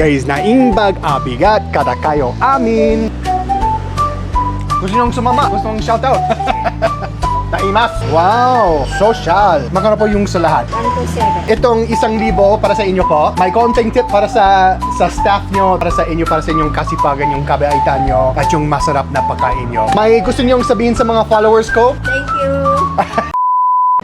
Guys, naimbag abigat kada kayo amin. Gusto niyong sumama? Gusto niyong shoutout? Naimas! Wow! Social! Magkano po yung sa lahat? 127. Itong 1,000 para sa inyo po. May konting tip para sa staff nyo, para sa inyong kasipagan, yung kabaitan nyo, at yung masarap na pagkain nyo. May gusto niyong sabihin sa mga followers ko? Thank you.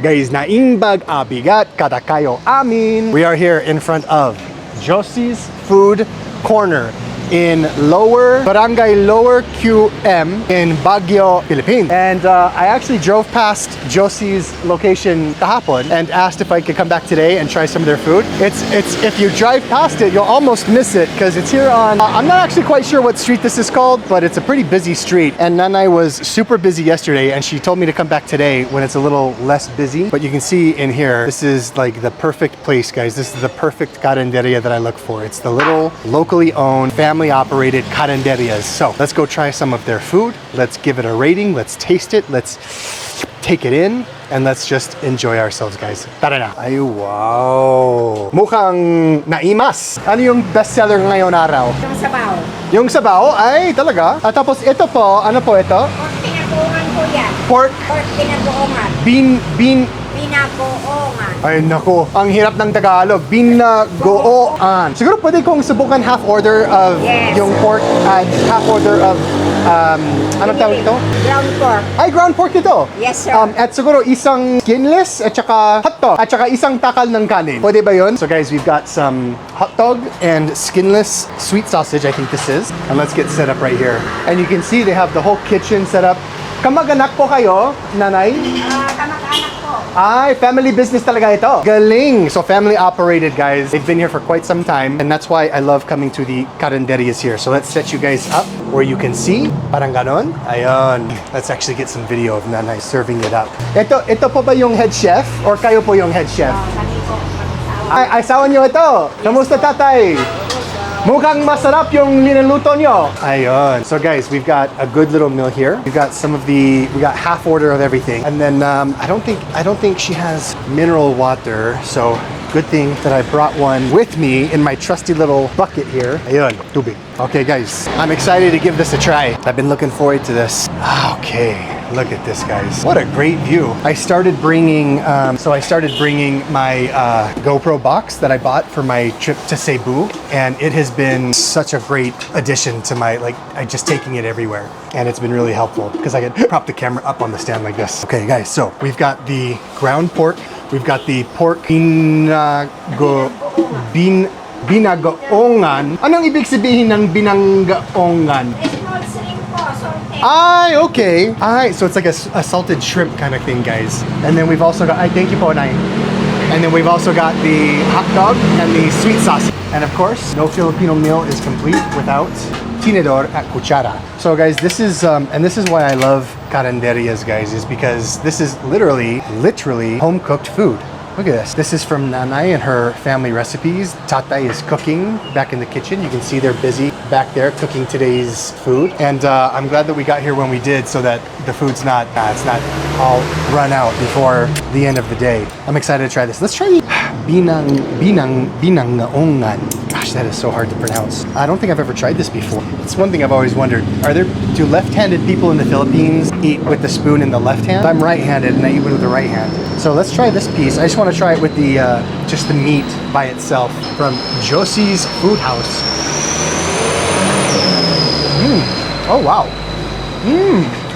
Guys, naimbag abigat kada kayo amin. We are here in front of Josie's Food Corner in Barangay Lower QM in Baguio, Philippines. And I actually drove past Josie's location kahapon and asked if I could come back today and try some of their food. It's if you drive past it, you'll almost miss it because it's here on, I'm not actually quite sure what street this is called, but it's a pretty busy street. And Nanay was super busy yesterday and she told me to come back today when it's a little less busy. But you can see in here, this is like the perfect place, guys. This is the perfect Karenderya that I look for. It's the little locally owned, family-operated Karenderyas. So let's go try some of their food. Let's give it a rating. Let's taste it. Let's take it in. And let's just enjoy ourselves, guys. Tara na. Ay, wow. Mukhang naimas. Ano yung bestseller ngayong araw? Yung sabaw. Yung sabaw? Ay, talaga? At tapos ito po, ano po ito? Pork Binagoongan po yan. Pork Binagoongan. Binagoongan. Ay, nako. Ang hirap ng Tagalog. Binagoongan. Siguro pwede kong subukan half order of yung pork and half order of anong tawag ito? Ground pork. Ay, ground pork ito. Yes, sir. At siguro isang skinless at saka hotdog at saka isang takal ng kanin. Pwede ba yun? So guys, we've got some hotdog and skinless sweet sausage, I think this is. And let's get set up right here. And you can see they have the whole kitchen set up. Kamag-anak po kayo, Nanay? Kamag-anak po. Ay, family business talaga ito. Galing! So family operated, guys. They've been here for quite some time and that's why I love coming to the Karenderyas here. So let's set you guys up where you can see. Parang ganon. Ayun. Let's actually get some video of Nanay serving it up. Ito po ba yung head chef? Or kayo po yung head chef? Kami po. Ay, asawa nyo ito. Kamusta, tatay? Mukhang masarap yung niluto nyo. Ayun. So guys, we've got a good little meal here. We got half order of everything. And then I don't think she has mineral water. So good thing that I brought one with me in my trusty little bucket here. Ayun, tubig. Okay guys, I'm excited to give this a try. I've been looking forward to this. Okay, look at this, guys. What a great view. I started bringing my GoPro box that I bought for my trip to Cebu, and it has been such a great addition to my, I'm just taking it everywhere. And it's been really helpful because I can prop the camera up on the stand like this. Okay guys, so we've got the ground pork. We've got the pork binagoongan. Anong ibig sabihin ng binagoongan? Small shrimp po, salted. Ay, okay. Ay, so it's like a salted shrimp kind of thing, guys. And then we've also got, thank you po, Nay. And then we've also got the hot dog and the sweet sauce. And of course, no Filipino meal is complete without tinidor at cuchara. So guys, this is why I love Karenderyas, guys, is because this is literally home-cooked food. Look at this. This is from Nanay and her family recipes. Tatay is cooking back in the kitchen. You can see they're busy back there cooking today's food. And I'm glad that we got here when we did so that the food's not, it's not all run out before the end of the day. I'm excited to try this. Let's try binagoongan. Gosh, that is so hard to pronounce. I don't think I've ever tried this before. It's one thing I've always wondered. Do left-handed people in the Philippines eat with the spoon in the left hand? I'm right-handed and I eat with the right hand. So let's try this piece. I just want to try it with the just the meat by itself from Josie's Food House. Oh wow.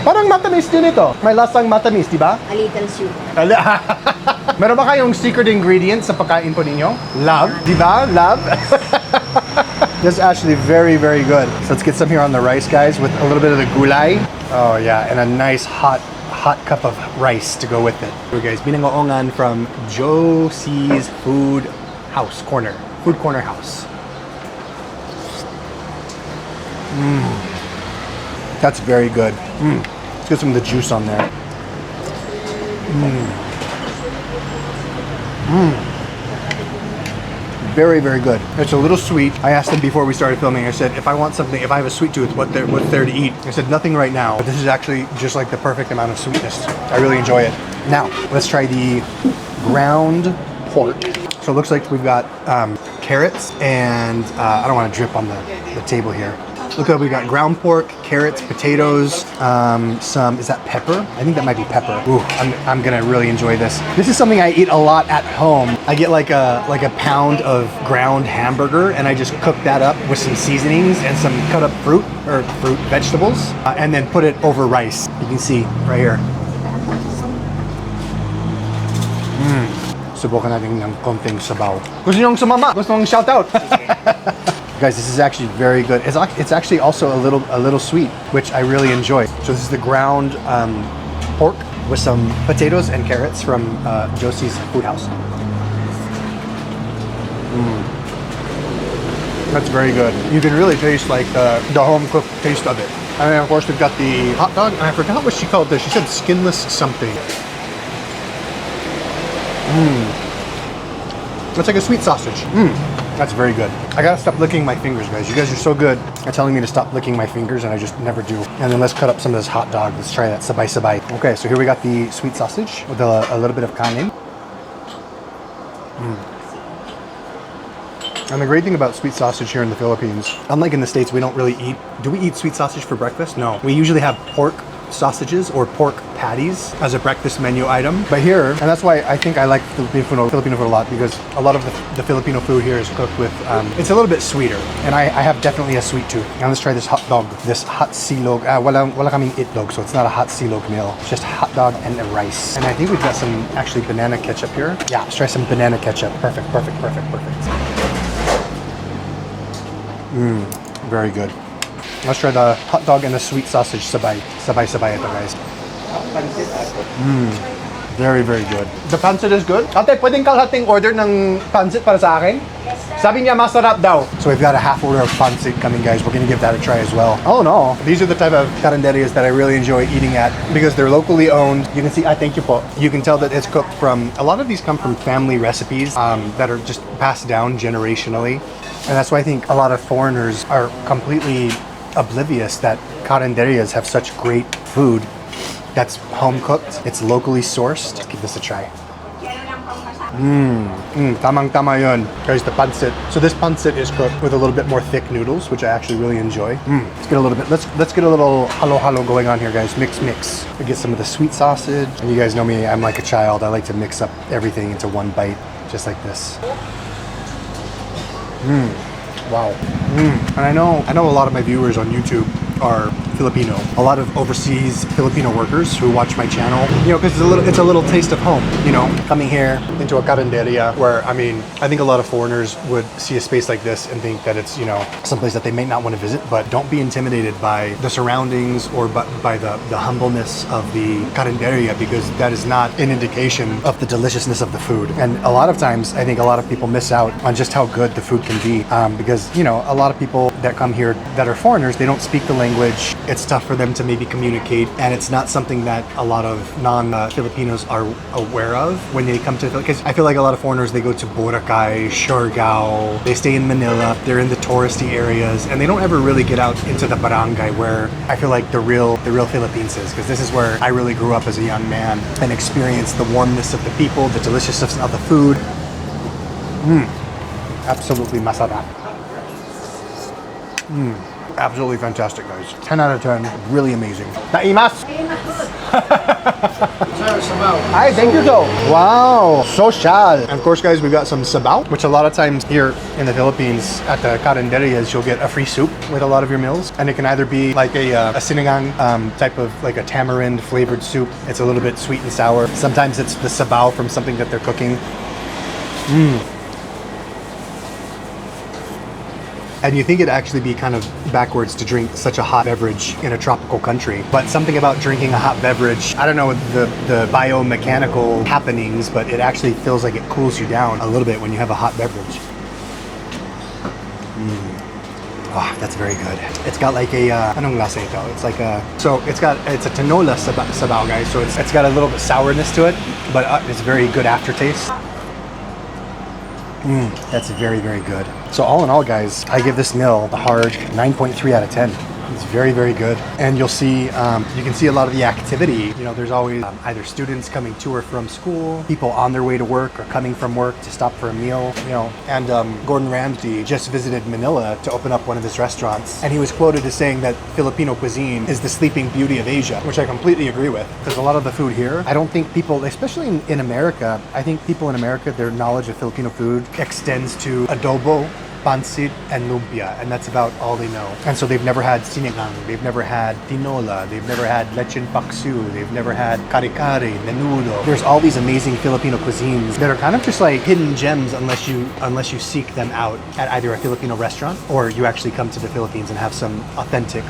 Parang matamis din ito. May lasang matamis, di ba? A little soup. Meron ba kayong secret ingredient sa pagkain po ninyo? Love, di ba? Love. This is actually very, very good. So let's get some here on the rice, guys, with a little bit of the gulay. Oh yeah, and a nice hot cup of rice to go with it. Here, guys, binagoongan from Josie's Food Corner House. That's very good. Let's get some of the juice on there. Very, very good. It's a little sweet. I asked them before we started filming, I said, if I have a sweet tooth, what's there to eat? I said, nothing right now. But this is actually just like the perfect amount of sweetness. I really enjoy it. Now, let's try the ground pork. So it looks like we've got carrots and I don't want to drip on the table here. Look like we got ground pork, carrots, potatoes, some, is that pepper? I think that might be pepper. Ooh, I'm gonna really enjoy this. This is something I eat a lot at home. I get like a pound of ground hamburger and I just cook that up with some seasonings and some cut up vegetables, and then put it over rice. You can see right here. Subukan natin ng konting sabaw. Gusto niyong sumama? Gusto niyong shout out? Guys, this is actually very good. It's actually also a little sweet, which I really enjoy. So this is the ground pork with some potatoes and carrots from Josie's Food House. That's very good. You can really taste like the home cooked taste of it. And then of course we've got the hot dog, and I forgot what she called this. She said skinless something. It's like a sweet sausage. That's very good. I gotta stop licking my fingers, guys. You guys are so good at telling me to stop licking my fingers, and I just never do. And then let's cut up some of this hot dog. Let's try that sabay-sabay. Okay, so here we got the sweet sausage with a little bit of kanin. And the great thing about sweet sausage here in the Philippines, unlike in the States, we don't really eat... Do we eat sweet sausage for breakfast? No. We usually have pork sausages or pork patties as a breakfast menu item. But here, and that's why I think I like Filipino food a lot, because a lot of the Filipino food here is cooked with, it's a little bit sweeter. And I have definitely a sweet tooth. Now let's try this hot dog, this hot silog. Wala kaming itlog, so it's not a hot silog meal. It's just hot dog and a rice. And I think we've got some actually banana ketchup here. Yeah, let's try some banana ketchup. Perfect. Very good. Let's try the hot dog and the sweet sausage sabay. Sabay ito, guys. Very, very good. The pancit is good. Ate, pwedeng kalahating order ng pancit para sa akin? Sabi niya masarap daw. So we've got a half order of pancit coming, guys. We're gonna give that a try as well. Oh no, these are the type of Karenderyas that I really enjoy eating at because they're locally owned. You can see, thank you po. You can tell that it's cooked from, a lot of these come from family recipes that are just passed down generationally. And that's why I think a lot of foreigners are completely oblivious that Karenderyas have such great food that's home cooked, it's locally sourced. Let's give this a try. Tamang-tama yun. Here's the pancit. So this pancit is cooked with a little bit more thick noodles, which I actually really enjoy. Let's get a little bit, let's get a little halo going on here, guys. Mix. We get some of the sweet sausage. And you guys know me, I'm like a child. I like to mix up everything into one bite, just like this. Wow. And I know a lot of my viewers on YouTube are Filipino. A lot of overseas Filipino workers who watch my channel, you know, because it's a little taste of home, you know, coming here into a Karenderya where, I mean, I think a lot of foreigners would see a space like this and think that it's, you know, someplace that they may not want to visit, but don't be intimidated by the surroundings or by the humbleness of the Karenderya, because that is not an indication of the deliciousness of the food. And a lot of times, I think a lot of people miss out on just how good the food can be, because, you know, a lot of people that come here that are foreigners, they don't speak the language. It's tough for them to maybe communicate, and it's not something that a lot of non-Filipinos are aware of when they come to, because I feel like a lot of foreigners, they go to Boracay, Siargao, they stay in Manila, they're in the touristy areas, and they don't ever really get out into the barangay where I feel like the real Philippines is, because this is where I really grew up as a young man and experienced the warmness of the people, the deliciousness of the food. Absolutely masarap. Absolutely fantastic, guys. 10 out of 10. Really amazing. Naimas! Hi, thank you though. Wow, social. And of course, guys, we've got some sabaw, which a lot of times here in the Philippines at the Karenderyas, you'll get a free soup with a lot of your meals. And it can either be like a sinigang type of like a tamarind flavored soup. It's a little bit sweet and sour. Sometimes it's the sabaw from something that they're cooking. And you think it'd actually be kind of backwards to drink such a hot beverage in a tropical country. But something about drinking a hot beverage, I don't know the biomechanical happenings, but it actually feels like it cools you down a little bit when you have a hot beverage. Oh, that's very good. It's got like a, anong lasa ito? It's like a, so it's a tinola sabaw, guys. So it's got a little bit sourness to it, but it's very good aftertaste. That's very, very good. So all in all, guys, I give this meal a hard 9.3 out of 10. It's very, very good. And you'll see, you can see a lot of the activity. You know, there's always either students coming to or from school, people on their way to work or coming from work to stop for a meal, you know. And Gordon Ramsay just visited Manila to open up one of his restaurants. And he was quoted as saying that Filipino cuisine is the sleeping beauty of Asia, which I completely agree with. Because a lot of the food here, I don't think people, especially in America, I think people in America, their knowledge of Filipino food extends to adobo, pancit, and lumpia, and that's about all they know. And so they've never had sinigang, they've never had tinola, they've never had lechon paksu, they've never had kare-kare, menudo. There's all these amazing Filipino cuisines that are kind of just like hidden gems unless you seek them out at either a Filipino restaurant or you actually come to the Philippines and have some authentic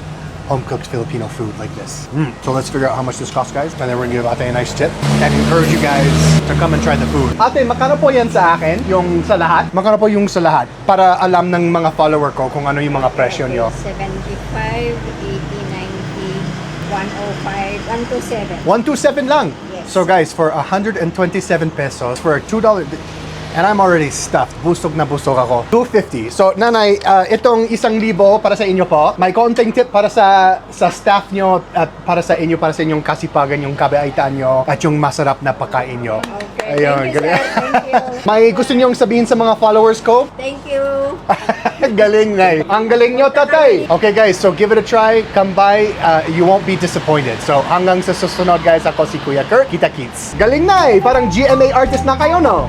home-cooked Filipino food like this. So let's figure out how much this costs, guys, and then we're gonna give Ate a nice tip and encourage you guys to come and try the food. Ate, makano po yan sa akin? Yung sa lahat? Makano po yung sa lahat? Para alam ng mga follower ko kung ano yung mga presyo nyo. 75, 80, 90, 105, 127. 127 lang. Yes. So guys, for 127 pesos, for $2, and I'm already stuffed. Busog na busog ako. 250. So, nanay, itong 1,000 para sa inyo po. May konting tip para sa staff nyo at para sa inyong kasipagan, yung kabaitan nyo at yung masarap na pagkain nyo. Okay. Thank you, sir. Thank you. May gusto nyong sabihin sa mga followers ko? Thank you. Galing, Nay. Ang galing nyo, tatay. Okay, guys, so give it a try. Come by. You won't be disappointed. So, hanggang sa susunod, guys, ako si Kuya Kurt. Kita-kits. Galing, Nay. Parang GMA artist na kayo, no?